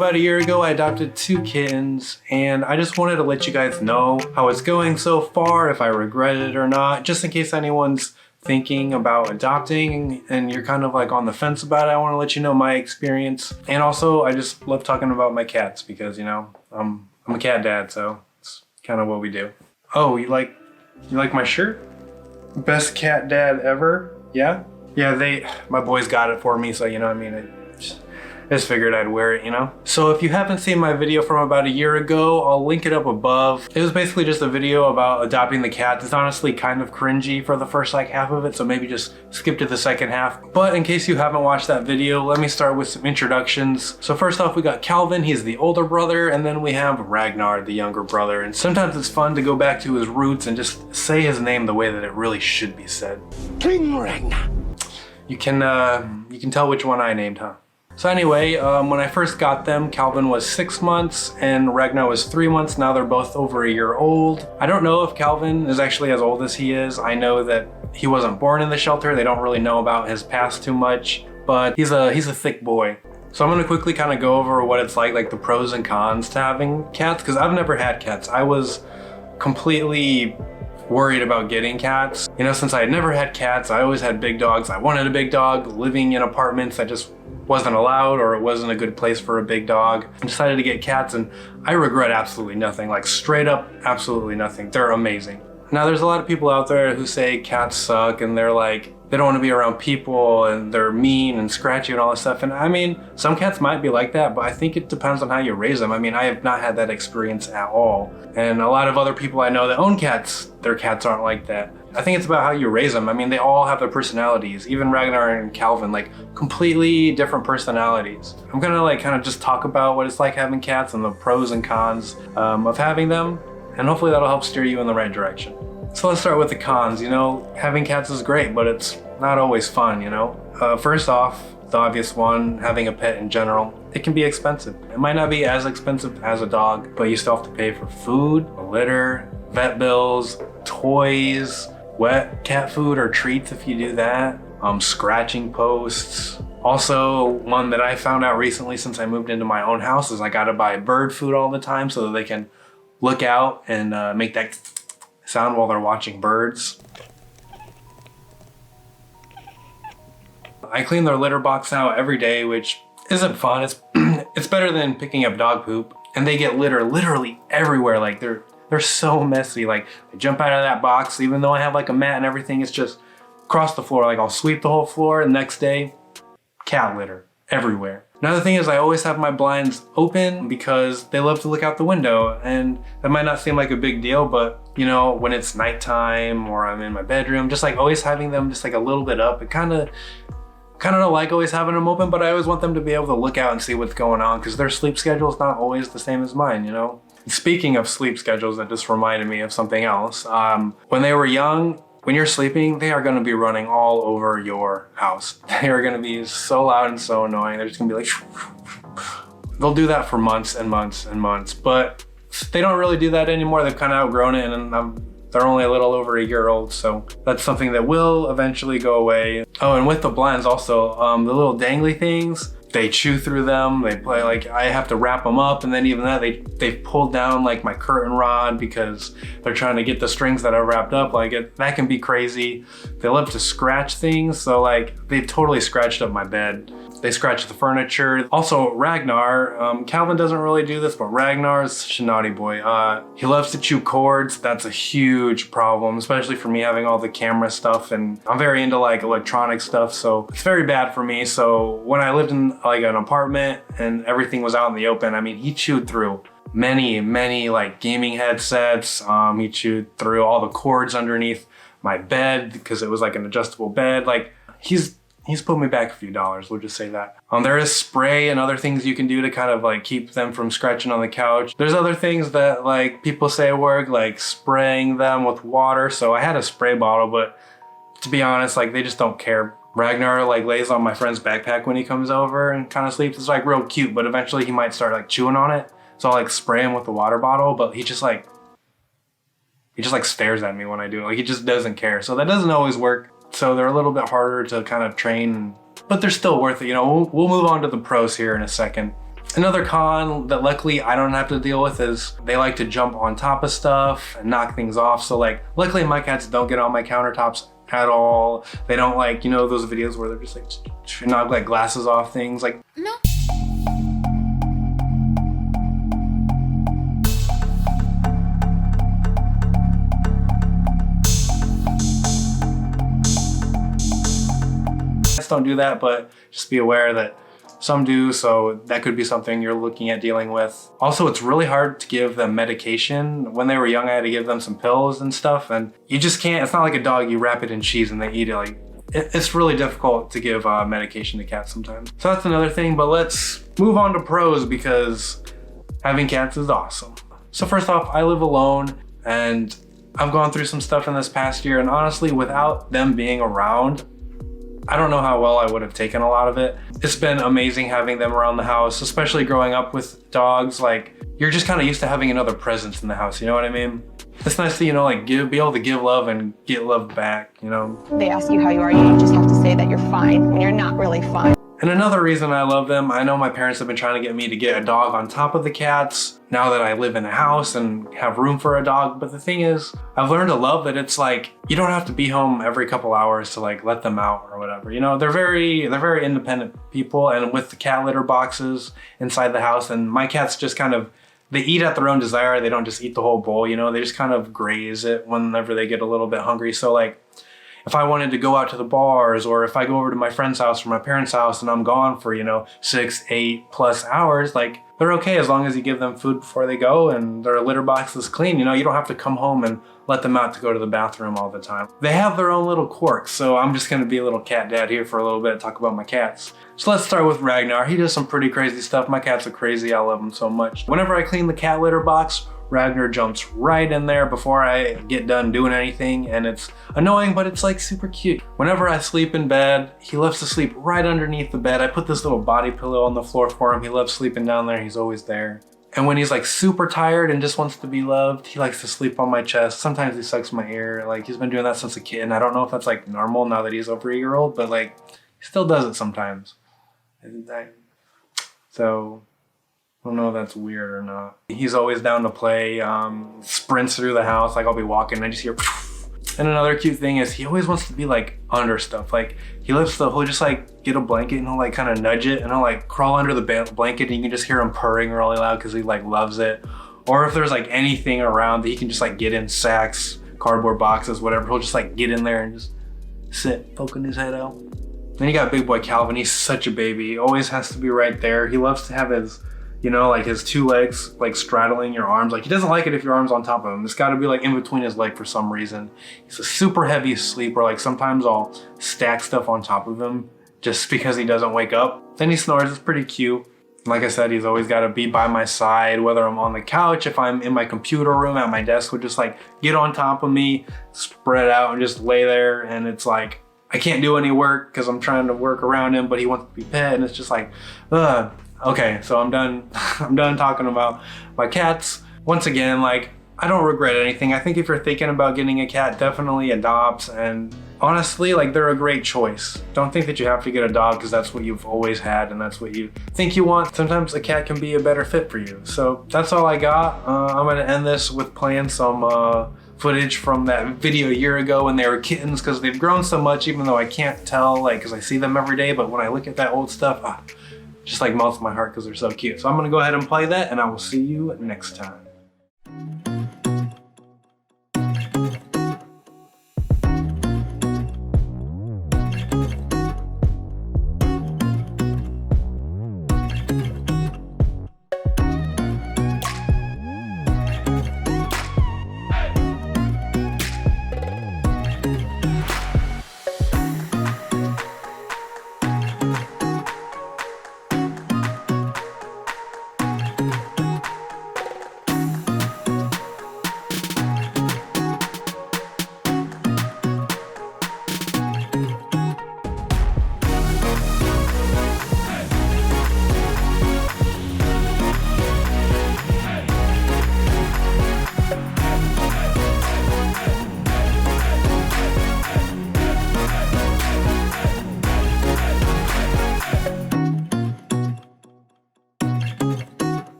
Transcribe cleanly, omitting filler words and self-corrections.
about a year ago, I adopted 2 kittens, and I just wanted to let you guys know how it's going so far, if I regret it or not, just in case anyone's thinking about adopting and you're kind of like on the fence about it. I want to let you know my experience. And also, I just love talking about my cats because, you know, I'm a cat dad, so it's kind of what we do. Oh, you like my shirt? Best cat dad ever? Yeah? Yeah, my boys got it for me, so you know what I mean? I just figured I'd wear it, you know? So if you haven't seen my video from about a year ago, I'll link it up above. It was basically just a video about adopting the cats. It's honestly kind of cringy for the first like half of it, so maybe just skip to the second half. But in case you haven't watched that video, let me start with some introductions. So first off, we got Calvin, he's the older brother, and then we have Ragnar, the younger brother. And sometimes it's fun to go back to his roots and just say his name the way that it really should be said. King Ragnar. You can tell which one I named, huh? So anyway, when I first got them, Calvin was 6 months and Ragnar was 3 months. Now they're both over a year old. I don't know if Calvin is actually as old as he is. I know that he wasn't born in the shelter. They don't really know about his past too much, but he's a thick boy. So I'm gonna quickly kind of go over what it's like the pros and cons to having cats, because I've never had cats. I was completely worried about getting cats. You know, since I had never had cats, I always had big dogs. I wanted a big dog. Living in apartments, I just wasn't allowed, or it wasn't a good place for a big dog. I decided to get cats and I regret absolutely nothing, like straight up absolutely nothing. They're amazing. Now there's a lot of people out there who say cats suck and they're like, they don't want to be around people and they're mean and scratchy and all this stuff. And I mean, some cats might be like that, but I think it depends on how you raise them. I mean, I have not had that experience at all. And a lot of other people I know that own cats, their cats aren't like that. I think it's about how you raise them. I mean, they all have their personalities. Even Ragnar and Calvin, like completely different personalities. I'm gonna like kind of just talk about what it's like having cats and the pros and cons of having them. And hopefully that'll help steer you in the right direction. So let's start with the cons. You know, having cats is great, but it's not always fun, you know? First off, the obvious one, having a pet in general, it can be expensive. It might not be as expensive as a dog, but you still have to pay for food, litter, vet bills, toys, wet cat food or treats if you do that, scratching posts. Also, one that I found out recently since I moved into my own house is I gotta buy bird food all the time so that they can look out and make that sound while they're watching birds. I clean their litter box out every day, which isn't fun. It's better than picking up dog poop. And they get litter literally everywhere. Like they're so messy. Like they jump out of that box, even though I have like a mat and everything, it's just across the floor. Like I'll sweep the whole floor and the next day, cat litter everywhere. Another thing is I always have my blinds open because they love to look out the window, and that might not seem like a big deal, but you know, when it's nighttime or I'm in my bedroom, just like always having them just like a little bit up, it kind of don't like always having them open, but I always want them to be able to look out and see what's going on because their sleep schedule is not always the same as mine, you know? Speaking of sleep schedules, that just reminded me of something else. When they were young, when you're sleeping, they are gonna be running all over your house. They are gonna be so loud and so annoying. They're just gonna be like, they'll do that for months and months and months, but they don't really do that anymore. They've kind of outgrown it, and they're only a little over a year old, so that's something that will eventually go away. Oh, and with the blinds also, the little dangly things, they chew through them. They play like, I have to wrap them up, and then even that, they've pulled down like my curtain rod because they're trying to get the strings that I wrapped up. Like that can be crazy. They love to scratch things, so like they totally scratched up my bed. They scratch the furniture. Also, Ragnar, Calvin doesn't really do this, but Ragnar's such a naughty boy. He loves to chew cords. That's a huge problem, especially for me having all the camera stuff, and I'm very into like electronic stuff, so it's very bad for me. So when I lived in like an apartment and everything was out in the open, I mean, he chewed through many like gaming headsets. He chewed through all the cords underneath my bed because it was like an adjustable bed. Like he's put me back a few dollars, we'll just say that. There is spray and other things you can do to kind of like keep them from scratching on the couch. There's other things that like people say work, like spraying them with water. So I had a spray bottle, but to be honest, like they just don't care. Ragnar like lays on my friend's backpack when he comes over and kind of sleeps. It's like real cute, but eventually he might start like chewing on it. So I'll like spray him with the water bottle, but he just like stares at me when I do it. Like he just doesn't care. So that doesn't always work. So they're a little bit harder to kind of train, but they're still worth it. You know, we'll move on to the pros here in a second. Another con that luckily I don't have to deal with is they like to jump on top of stuff and knock things off. So like, luckily my cats don't get on my countertops at all. They don't like, you know, those videos where they're just like, knock like glasses off things. Like, no. Don't do that, but just be aware that some do, so that could be something you're looking at dealing with. Also, it's really hard to give them medication. When they were young, I had to give them some pills and stuff, and you just can't, it's not like a dog, you wrap it in cheese and they eat it. Like, it's really difficult to give medication to cats sometimes. So that's another thing, but let's move on to pros because having cats is awesome. So first off, I live alone and I've gone through some stuff in this past year, and honestly, without them being around, I don't know how well I would have taken a lot of it. It's been amazing having them around the house, especially growing up with dogs. Like, you're just kind of used to having another presence in the house, you know what I mean? It's nice to, you know, like be able to give love and get love back, you know? They ask you how you are, you just have to say that you're fine when you're not really fine. And another reason I love them, I know my parents have been trying to get me to get a dog on top of the cats now that I live in a house and have room for a dog. But the thing is, I've learned to love that it's like, you don't have to be home every couple hours to like let them out or whatever. You know, they're very independent people, and with the cat litter boxes inside the house, and my cats just kind of, they eat at their own desire. They don't just eat the whole bowl, you know, they just kind of graze it whenever they get a little bit hungry. So like, if I wanted to go out to the bars, or if I go over to my friend's house or my parents' house and I'm gone for, you know, 6, 8+ hours, like they're okay as long as you give them food before they go and their litter box is clean. You know, you don't have to come home and let them out to go to the bathroom all the time. They have their own little quirks, so I'm just gonna be a little cat dad here for a little bit, talk about my cats. So let's start with Ragnar. He does some pretty crazy stuff. My cats are crazy, I love them so much. Whenever I clean the cat litter box, Ragnar jumps right in there before I get done doing anything, and it's annoying, but it's like super cute. Whenever I sleep in bed, he loves to sleep right underneath the bed. I put this little body pillow on the floor for him. He loves sleeping down there. He's always there. And when he's like super tired and just wants to be loved, he likes to sleep on my chest. Sometimes he sucks my ear. Like, he's been doing that since a kid, and I don't know if that's like normal now that he's over a year old, but like, he still does it sometimes. So I don't know if that's weird or not. He's always down to play, sprints through the house. Like, I'll be walking and I just hear. And another cute thing is he always wants to be like under stuff. Like, he'll just like get a blanket and he'll like kind of nudge it and he'll like crawl under the blanket, and you can just hear him purring really loud because he like loves it. Or if there's like anything around that he can just like get in, sacks, cardboard boxes, whatever, he'll just like get in there and just sit, poking his head out. Then you got big boy Calvin. He's such a baby. He always has to be right there. He loves to have his, you know, like his 2 legs like straddling your arms. Like, he doesn't like it if your arm's on top of him. It's got to be like in between his leg for some reason. He's a super heavy sleeper. Like, sometimes I'll stack stuff on top of him just because he doesn't wake up. Then he snores. It's pretty cute. Like I said, he's always got to be by my side, whether I'm on the couch, if I'm in my computer room at my desk, he'll just like get on top of me, spread out and just lay there. And it's like, I can't do any work because I'm trying to work around him, but he wants to be pet, and it's just like, ugh. Okay, so I'm done. I'm done talking about my cats. Once again, like, I don't regret anything. I think if you're thinking about getting a cat, definitely adopt. And honestly, like, they're a great choice. Don't think that you have to get a dog because that's what you've always had and that's what you think you want. Sometimes a cat can be a better fit for you. So that's all I got. I'm gonna end this with playing some footage from that video a year ago when they were kittens, because they've grown so much, even though I can't tell, like, because I see them every day. But when I look at that old stuff, just like melts my heart because they're so cute. So I'm gonna go ahead and play that, and I will see you next time.